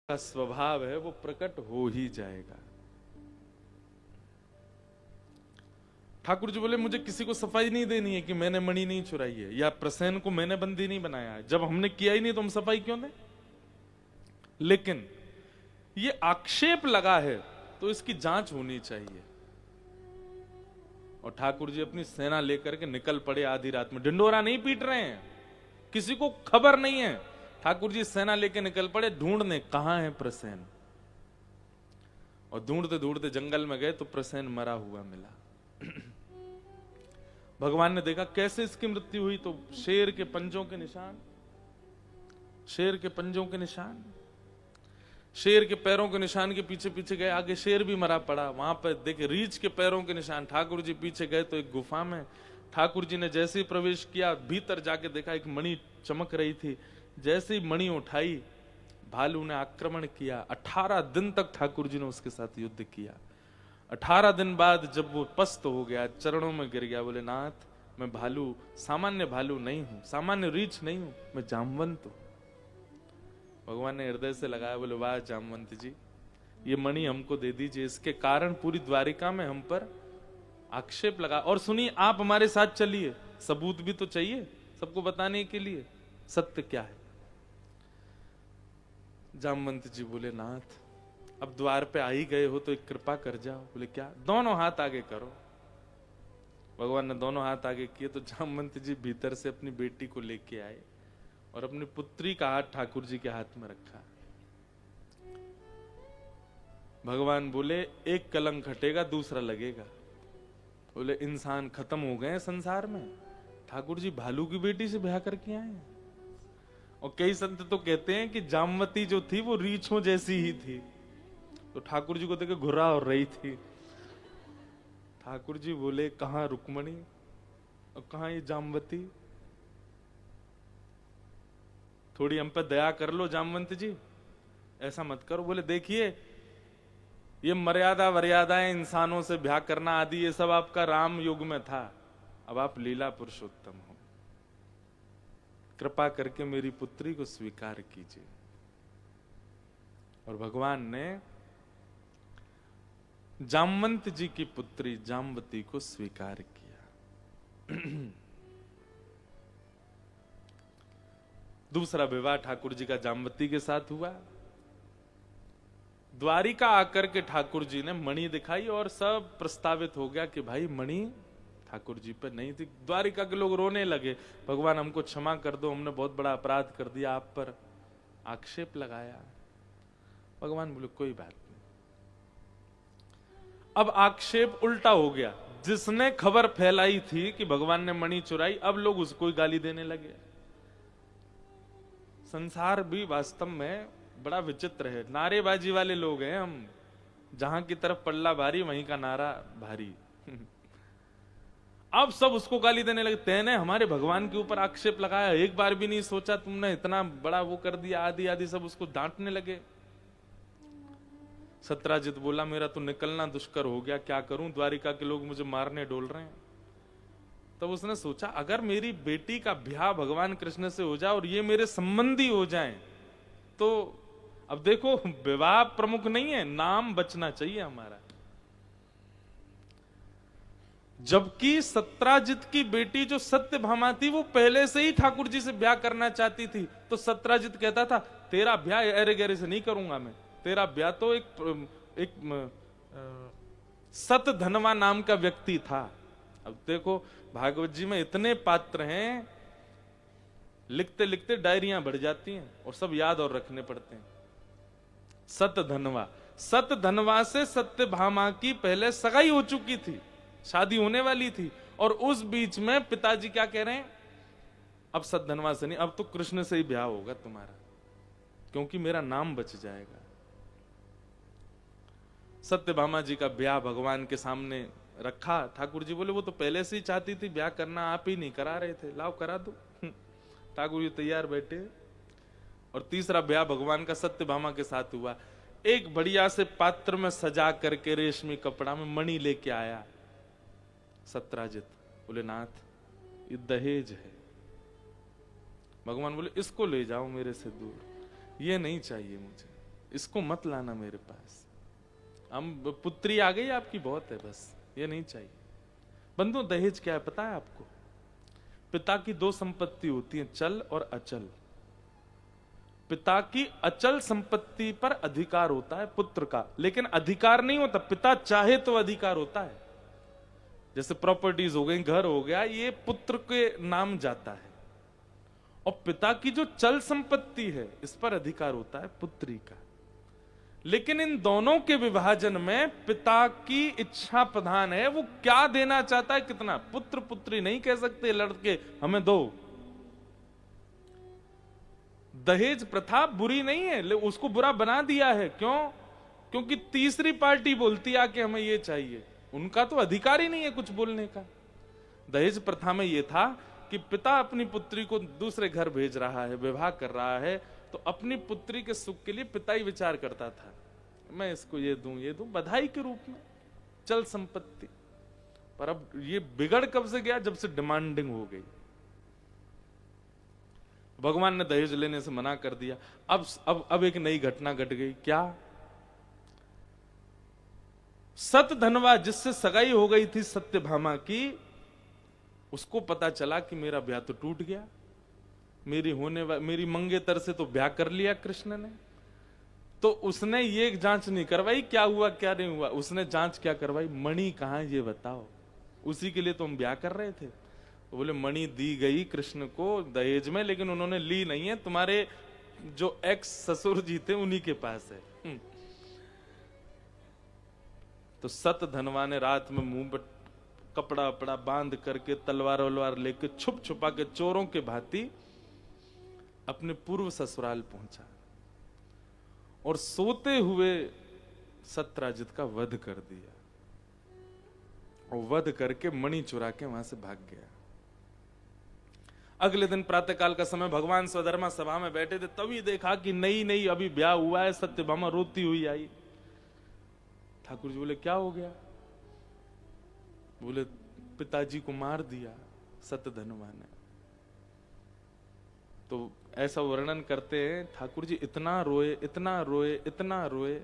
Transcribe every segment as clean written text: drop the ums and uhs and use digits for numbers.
का स्वभाव है वो प्रकट हो ही जाएगा। ठाकुर जी बोले मुझे किसी को सफाई नहीं देनी है कि मैंने मणि नहीं चुराई है या प्रसेन को मैंने बंदी नहीं बनाया है। जब हमने किया ही नहीं तो हम सफाई क्यों दें? लेकिन ये आक्षेप लगा है तो इसकी जांच होनी चाहिए। और ठाकुर जी अपनी सेना लेकर के निकल पड़े आधी रात में। ढिंडोरा नहीं पीट रहे हैं, किसी को खबर नहीं है। ठाकुर जी सेना लेके निकल पड़े ढूंढने कहां है प्रसेन। और ढूंढते ढूंढते जंगल में गए तो प्रसेन मरा हुआ मिला। भगवान ने देखा कैसे इसकी मृत्यु हुई, तो शेर के पंजों के निशान, शेर के पंजों के निशान, शेर के पैरों के निशान के पीछे पीछे गए, आगे शेर भी मरा पड़ा। वहां पर देखे रीछ के पैरों के निशान। ठाकुर जी पीछे गए तो एक गुफा में ठाकुर जी ने जैसे ही प्रवेश किया, भीतर जाके देखा एक मणि चमक रही थी। जैसे ही मणि उठाई, भालू ने आक्रमण किया। 18 दिन तक ठाकुर जी ने उसके साथ युद्ध किया। 18 दिन बाद जब वो पस्त हो गया, चरणों में गिर गया, बोले नाथ मैं भालू, सामान्य भालू नहीं हूं, सामान्य रीछ नहीं हूं, मैं जामवंत हूं। भगवान ने हृदय से लगाया, बोले वाह जामवंत जी, ये मणि हमको दे दीजिए, इसके कारण पूरी द्वारिका में हम पर आक्षेप लगा। और सुनिए आप हमारे साथ चलिए, सबूत भी तो चाहिए सबको बताने के लिए सत्य क्या है। जामवंत जी बोले नाथ अब द्वार पे आ ही गए हो तो एक कृपा कर जाओ। बोले क्या? दोनों हाथ आगे करो। भगवान ने दोनों हाथ आगे किए तो जामवंत जी भीतर से अपनी बेटी को लेके आए और अपनी पुत्री का हाथ ठाकुर जी के हाथ में रखा। भगवान बोले एक कलंक हटेगा दूसरा लगेगा। बोले इंसान खत्म हो गए संसार में, ठाकुर जी भालू की बेटी से ब्याह करके आए। और कई संत तो कहते हैं कि जामवती जो थी वो रीछों जैसी ही थी, तो ठाकुर जी को देखे घुरा और रही थी। ठाकुर जी बोले कहां रुक्मणी और कहां ये जामवती, थोड़ी हम पे दया कर लो जामवंत जी, ऐसा मत करो। बोले देखिए ये मर्यादा वर्यादाएं, इंसानों से ब्याह करना आदि, ये सब आपका राम युग में था, अब आप लीला पुरुषोत्तम हो, कृपा करके मेरी पुत्री को स्वीकार कीजिए। और भगवान ने जामवंत जी की पुत्री जामवती को स्वीकार किया। दूसरा विवाह ठाकुर जी का जामवती के साथ हुआ। द्वारिका आकर के ठाकुर जी ने मणि दिखाई और सब प्रस्तावित हो गया कि भाई मणि ठाकुर जी पर नहीं थी। द्वारिका के लोग रोने लगे, भगवान हमको क्षमा कर दो, हमने बहुत बड़ा अपराध कर दिया, आप पर आक्षेप लगाया। भगवान बोले कोई बात नहीं। अब आक्षेप उल्टा हो गया, जिसने खबर फैलाई थी कि भगवान ने मणि चुराई, अब लोग उसको ही गाली देने लगे। संसार भी वास्तव में बड़ा विचित्र है, नारेबाजी वाले लोग हैं हम, जहां की तरफ पल्ला भारी वहीं का नारा भारी। अब सब उसको गाली देने लगे, तेने हमारे भगवान के ऊपर आक्षेप लगाया, एक बार भी नहीं सोचा, तुमने इतना बड़ा वो कर दिया, आदि आदि सब उसको डांटने लगे। सत्राजित बोला मेरा तो निकलना दुष्कर हो गया, क्या करूं, द्वारिका के लोग मुझे मारने डोल रहे हैं। तब उसने सोचा अगर मेरी बेटी का ब्याह भगवान कृष्ण से हो जाए और ये मेरे संबंधी हो जाएं, तो अब देखो विवाह प्रमुख नहीं है, नाम बचना चाहिए हमारा। जबकि सत्राजित की बेटी जो सत्यभामा थी वो पहले से ही ठाकुर जी से ब्याह करना चाहती थी, तो सत्राजित कहता था तेरा ब्याह अरे गहरे से नहीं करूंगा मैं, तेरा ब्याह तो एक सतधनवा नाम का व्यक्ति था। अब देखो भागवत जी में इतने पात्र हैं, लिखते लिखते डायरियां बढ़ जाती हैं और सब याद और रखने पड़ते हैं। सतधनवा, सतधनवा से सत्यभामा की पहले सगाई हो चुकी थी, शादी होने वाली थी, और उस बीच में पिताजी क्या कह रहे हैं, अब सतधनवा से नहीं, अब तो कृष्ण से ही ब्याह होगा तुम्हारा, क्योंकि मेरा नाम बच जाएगा। सत्यभामा जी का ब्याह भगवान के सामने रखा। ठाकुर जी बोले वो तो पहले से ही चाहती थी ब्याह करना, आप ही नहीं करा रहे थे, लाओ करा दो। ठाकुर जी तैयार बैठे। और तीसरा ब्याह भगवान का सत्यभामा के साथ हुआ। एक बढ़िया से पात्र में सजा करके रेशमी कपड़ा में मणि लेके आया सत्राजित। बोले नाथ ये दहेज है। भगवान बोले इसको ले जाओ मेरे से दूर, ये नहीं चाहिए मुझे, इसको मत लाना मेरे पास। हम पुत्री आ गई आपकी बहुत है, बस ये नहीं चाहिए। बंधु दहेज क्या है पता है आपको? पिता की दो संपत्ति होती है, चल और अचल। पिता की अचल संपत्ति पर अधिकार होता है पुत्र का, लेकिन अधिकार नहीं होता, पिता चाहे तो अधिकार होता है। जैसे प्रॉपर्टीज हो गई, घर हो गया, ये पुत्र के नाम जाता है। और पिता की जो चल संपत्ति है इस पर अधिकार होता है पुत्री का। लेकिन इन दोनों के विभाजन में पिता की इच्छा प्रधान है, वो क्या देना चाहता है, कितना। पुत्र पुत्री नहीं कह सकते लड़के हमें दो। दहेज प्रथा बुरी नहीं है, उसको बुरा बना दिया है। क्यों? क्योंकि तीसरी पार्टी बोलती है कि हमें ये चाहिए, उनका तो अधिकार ही नहीं है कुछ बोलने का। दहेज प्रथा में ये था कि पिता अपनी पुत्री को दूसरे घर भेज रहा है, विवाह कर रहा है, तो अपनी पुत्री के सुख के लिए पिता ही विचार करता था, मैं इसको ये दूं, बधाई के रूप में, चल संपत्ति। पर अब ये बिगड़ कब से गया? जब से डिमांडिंग हो गई। भगवान ने दहेज लेने से मना कर दिया। अब एक नई घटना घट गई। क्या? सतधनवा जिससे सगाई हो गई थी सत्यभामा की, उसको पता चला कि मेरा ब्याह तो टूट गया, मेरी मंगेतर से तो ब्याह कर लिया कृष्ण ने। तो उसने ये जांच नहीं करवाई क्या हुआ क्या नहीं हुआ, उसने जांच क्या करवाई, मणि कहां है ये बताओ, उसी के लिए तो हम ब्याह कर रहे थे। तो बोले मणि दी गई कृष्ण को दहेज में, लेकिन उन्होंने ली नहीं है, तुम्हारे जो एक्स ससुर जी थे उन्हीं के पास है। तो सतधनवा ने रात में मुंह पर कपड़ा वपड़ा बांध करके, तलवार वलवार लेके, छुप छुपा के चोरों के भांति अपने पूर्व ससुराल पहुंचा और सोते हुए सत्यराजित का वध कर दिया। और वध करके मणि चुरा के वहां से भाग गया। अगले दिन प्रातःकाल का समय भगवान स्वधर्मा सभा में बैठे थे, तभी देखा कि नई अभी ब्याह हुआ है, सत्यभामा रोती हुई आई। ठाकुर जी बोले क्या हो गया? बोले पिताजी को मार दिया सतधनवा ने। तो ऐसा वर्णन करते हैं ठाकुर जी, इतना रोए इतना रोए इतना रोए,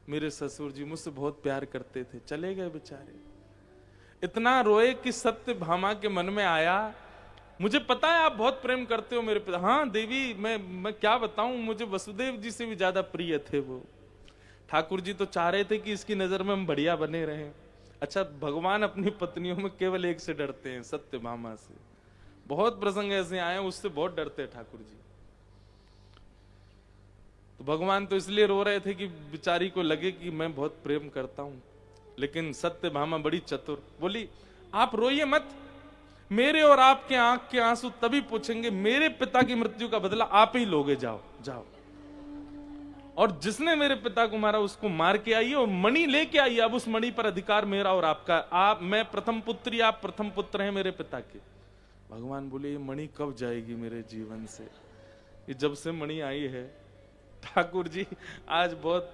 मेरे ससुर जी मुझसे बहुत प्यार करते थे, चले गए बेचारे। इतना रोए कि सत्यभामा के मन में आया, मुझे पता है आप बहुत प्रेम करते हो मेरे पिता। हाँ देवी, मैं क्या बताऊं, मुझे वसुदेव जी से भी ज्यादा प्रिय थे वो। ठाकुर जी तो चाह रहे थे कि इसकी नजर में हम बढ़िया बने रहें। अच्छा, भगवान अपनी पत्नियों में केवल एक से डरते हैं, सत्यभामा से। बहुत प्रसंग ऐसे आए हैं, उससे बहुत डरते हैं ठाकुर जी। तो भगवान तो इसलिए रो रहे थे कि बेचारी को लगे कि मैं बहुत प्रेम करता हूं। लेकिन सत्यभामा बड़ी चतुर, बोली आप रोइए मत, मेरे और आपके आंख के आंसू तभी पूछेंगे, मेरे पिता की मृत्यु का बदला आप ही लोगे, जाओ जाओ। और जिसने मेरे पिता को मारा उसको मार के आइए और मणि लेके आइए। अब उस मणि पर अधिकार मेरा और आपका। मैं प्रथम पुत्री, आप प्रथम पुत्र हैं मेरे पिता के। भगवान बोले ये मणि कब जाएगी मेरे जीवन से? ये जब से मणि आई है ठाकुर जी आज बहुत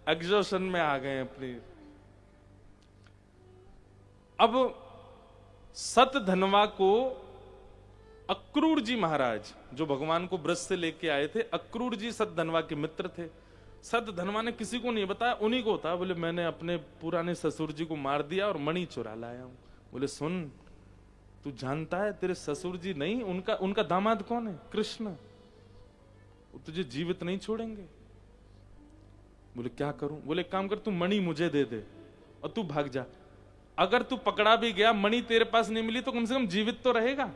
एग्जॉशन में आ गए अपनी। अब सतधनवा को अक्रूर जी महाराज, जो भगवान को ब्रज से लेके आए थे, अक्रूर जी सतधनवा के मित्र थे। सतधनवा ने किसी को नहीं बताया, उन्हीं को था। बोले मैंने अपने पुराने ससुर जी को मार दिया और मणि चुरा लाया हूं। बोले सुन, तू जानता है तेरे ससुर जी नहीं, उनका दामाद कौन है? कृष्ण। वो तुझे जीवित नहीं छोड़ेंगे। बोले क्या करूं? बोले काम कर, तू मणि मुझे दे दे और तू भाग जा। अगर तू पकड़ा भी गया, मणि तेरे पास नहीं मिली, तो कम से कम जीवित तो रहेगा।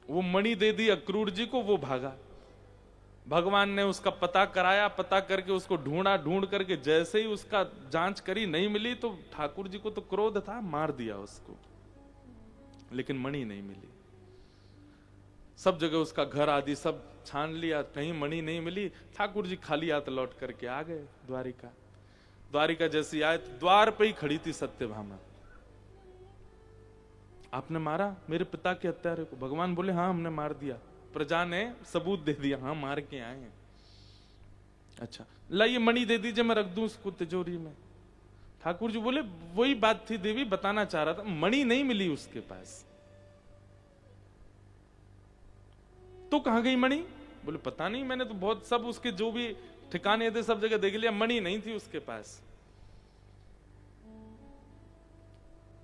वो मणि दे दी अक्रूर जी को, वो भागा। भगवान ने उसका पता कराया, पता करके उसको ढूंढा, ढूंढ करके जैसे ही उसका जांच करी, नहीं मिली, तो ठाकुर जी को तो क्रोध था, मार दिया उसको। लेकिन मणि नहीं मिली। सब जगह उसका घर आदि सब छान लिया, कहीं मणि नहीं मिली। ठाकुर जी खाली हाथ लौट करके आ गए द्वारिका। द्वारिका जैसी आए तो द्वार पे ही खड़ी थी सत्यभामा। आपने मारा मेरे पिता के हत्यारे को? भगवान बोले हाँ हमने मार दिया, प्रजा ने सबूत दे दिया, हाँ मार के आए हैं। अच्छा लाइए मणि दे दीजिए, मैं रख दूं उसको तिजोरी में। ठाकुर जी बोले वही बात थी देवी, बताना चाह रहा था, मणि नहीं मिली उसके पास। तो कहां गई मणि? बोले पता नहीं, मैंने तो बहुत सब उसके जो भी ठिकाने थे, सब जगह देख लिया, मणि नहीं थी उसके पास।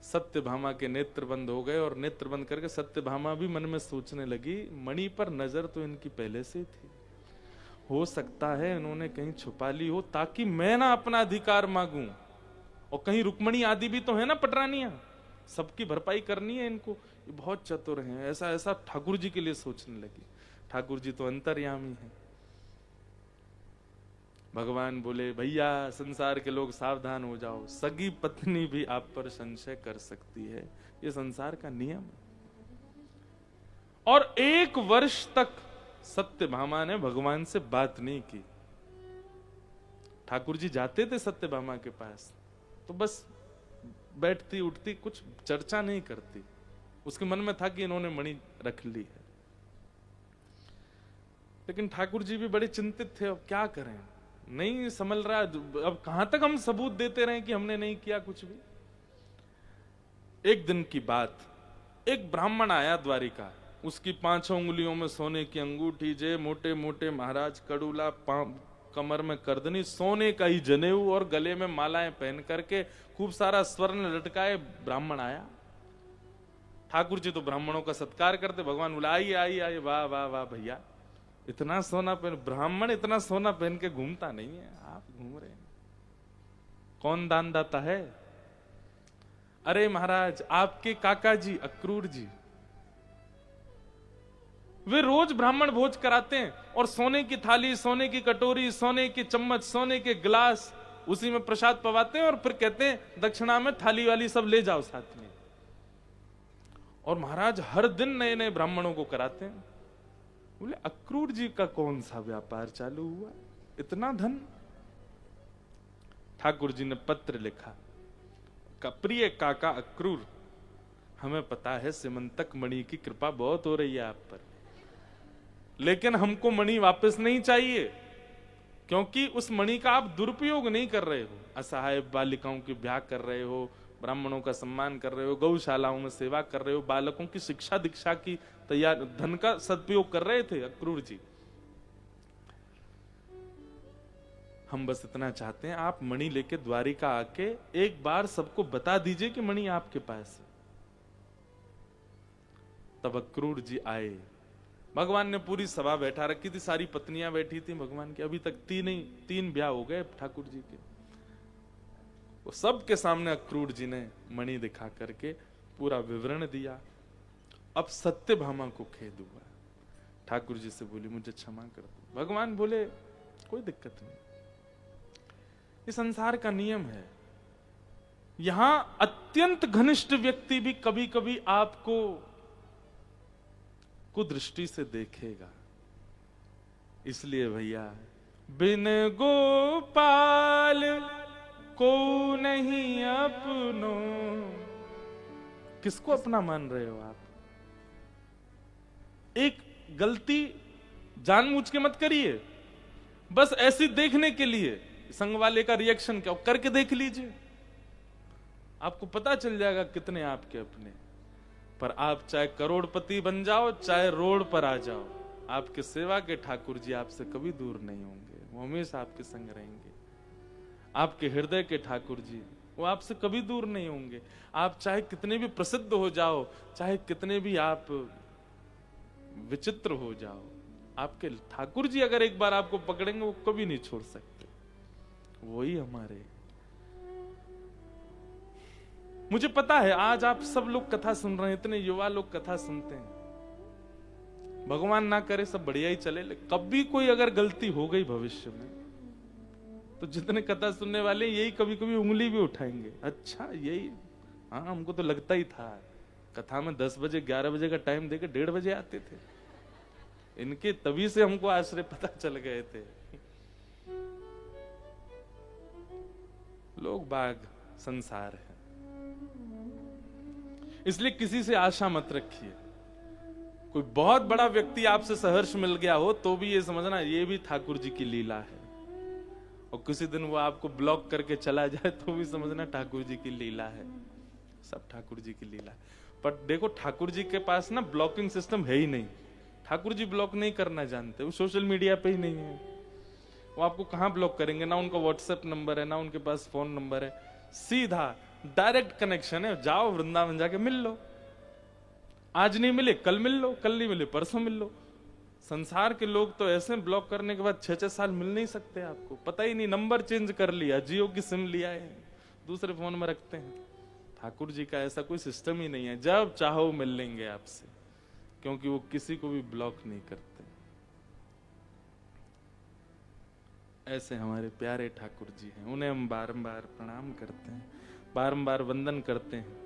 सत्यभामा के नेत्र बंद हो गए और नेत्र बंद करके सत्यभामा भी मन में सोचने लगी, मणि पर नजर तो इनकी पहले से थी, हो सकता है इन्होंने कहीं छुपा ली हो ताकि मैं ना अपना अधिकार मांगूं, और कहीं रुक्मणी आदि भी तो है ना पटरानियां, सबकी भरपाई करनी है इनको, ये बहुत चतुर हैं। ऐसा ऐसा ठाकुर जी के लिए सोचने लगी। ठाकुर जी तो अंतर्यामी हैं। भगवान बोले, भैया संसार के लोग सावधान हो जाओ, सगी पत्नी भी आप पर संशय कर सकती है, ये संसार का नियम है। और 1 वर्ष तक सत्यभामा ने भगवान से बात नहीं की। ठाकुर जी जाते थे सत्यभामा के पास तो बस बैठती उठती, कुछ चर्चा नहीं करती। उसके मन में था कि इन्होंने मणि रख ली है। लेकिन ठाकुर जी भी बड़े चिंतित थे, अब क्या करें, नहीं समझ रहा, अब कहां तक हम सबूत देते रहे कि हमने नहीं किया कुछ भी। एक दिन की बात, एक ब्राह्मण आया द्वारिका, उसकी 5 उंगलियों में सोने की अंगूठी, जे मोटे मोटे महाराज कड़ूला, कमर में करदनी, सोने का ही जनेऊ और गले में मालाएं पहन करके खूब सारा स्वर्ण लटकाए ब्राह्मण आया। ठाकुर जी तो ब्राह्मणों का सत्कार करते, भगवान बोला, आइए आइए आइए, वाह वाह वाह भैया, इतना सोना पहन, ब्राह्मण इतना सोना पहन के घूमता नहीं है, आप घूम रहे हैं, कौन दान दाता है? अरे महाराज, आपके काका जी अक्रूर जी, वे रोज ब्राह्मण भोज कराते हैं, और सोने की थाली, सोने की कटोरी, सोने की चम्मच, सोने के गिलास, उसी में प्रसाद पवाते हैं और फिर कहते हैं दक्षिणा में थाली वाली सब ले जाओ साथ में। और महाराज हर दिन नए नए ब्राह्मणों को कराते हैं। बोले, अक्रूर जी का कौन सा व्यापार चालू हुआ, इतना धन? ठाकुर जी ने पत्र लिखा, प्रिय काका अक्रूर, हमें पता है सिमंतक मणि की कृपा बहुत हो रही है आप पर, लेकिन हमको मणि वापस नहीं चाहिए, क्योंकि उस मणि का आप दुरुपयोग नहीं कर रहे हो, असहाय बालिकाओं की ब्याह कर रहे हो, ब्राह्मणों का सम्मान कर रहे हो, गौशालाओं में सेवा कर रहे हो, बालकों की शिक्षा दीक्षा की तैयार, धन का सदुपयोग कर रहे थे अक्रूर जी। हम बस इतना चाहते हैं, आप मणि लेके द्वारिका आके एक बार सबको बता दीजिए कि मणि आपके पास है। तब अक्रूर जी आए। भगवान ने पूरी सभा बैठा रखी थी, सारी पत्नियां बैठी थी भगवान की, अभी तक 3 ब्याह हो गए ठाकुर जी के। वो सबके सामने अक्रूर जी ने मणि दिखा करके पूरा विवरण दिया। अब सत्यभामा को खेद हुआ, ठाकुर जी से बोली, मुझे क्षमा कर दो। भगवान बोले, कोई दिक्कत नहीं, ये संसार का नियम है, यहां अत्यंत घनिष्ठ व्यक्ति भी कभी कभी आपको कुदृष्टि से देखेगा, इसलिए भैया, बिन गोपाल को नहीं अपनो। किसको अपना मान रहे हो आप? एक गलती जानबूझ के मत करिए, बस ऐसी देखने के लिए, संग वाले का रिएक्शन क्या, करके देख लीजिए, आपको पता चल जाएगा कितने आपके अपने। पर आप चाहे करोड़पति बन जाओ, चाहे रोड पर आ जाओ, आपके सेवा के ठाकुर जी आपसे कभी दूर नहीं होंगे, वो हमेशा आपके संग रहेंगे। आपके हृदय के ठाकुर जी, वो आपसे कभी दूर नहीं होंगे। आप चाहे कितने भी प्रसिद्ध हो जाओ, चाहे कितने भी आप विचित्र हो जाओ, आपके ठाकुर जी अगर एक बार आपको पकड़ेंगे, वो कभी नहीं छोड़ सकते, वही हमारे। मुझे पता है आज आप सब लोग कथा सुन रहे हैं, इतने युवा लोग कथा सुनते हैं, भगवान ना करे सब बढ़िया ही चले, कभी कोई अगर गलती हो गई भविष्य में, तो जितने कथा सुनने वाले यही कभी कभी उंगली भी उठाएंगे, अच्छा यही, हाँ हमको तो लगता ही था। कथा में 10 बजे 11 बजे का टाइम देके 1:30 बजे आते थे इनके, तभी से हमको आश्रय पता चल गए थे। लोग बाग संसार है, इसलिए किसी से आशा मत रखिए। कोई बहुत बड़ा व्यक्ति आपसे सहर्ष मिल गया हो तो भी ये समझना ये भी ठाकुर जी की लीला है, और किसी दिन वो आपको ब्लॉक करके चला जाए तो भी समझना ठाकुर जी की लीला है, सब ठाकुर जी की लीला है। पर देखो ठाकुर जी के पास ना ब्लॉकिंग सिस्टम है ही नहीं, ठाकुर जी ब्लॉक नहीं करना जानते, वो सोशल मीडिया पे ही नहीं है, वो आपको कहां ब्लॉक करेंगे? ना उनका व्हाट्सएप नंबर है, ना उनके पास फोन नंबर है, सीधा डायरेक्ट कनेक्शन है। जाओ वृंदावन जाके मिल लो, आज नहीं मिले कल मिल लो, कल नहीं मिले परसों मिल लो। संसार के लोग तो ऐसे ब्लॉक करने के बाद 6-6 साल मिल नहीं सकते आपको, पता ही नहीं, नंबर चेंज कर लिया, जियो की सिम लिया है, दूसरे फोन में रखते हैं। ठाकुर जी का ऐसा कोई सिस्टम ही नहीं है, जब चाहो मिल लेंगे आपसे, क्योंकि वो किसी को भी ब्लॉक नहीं करते। ऐसे हमारे प्यारे ठाकुर जी हैं, उन्हें हम बारंबार प्रणाम करते हैं, बारंबार वंदन करते हैं।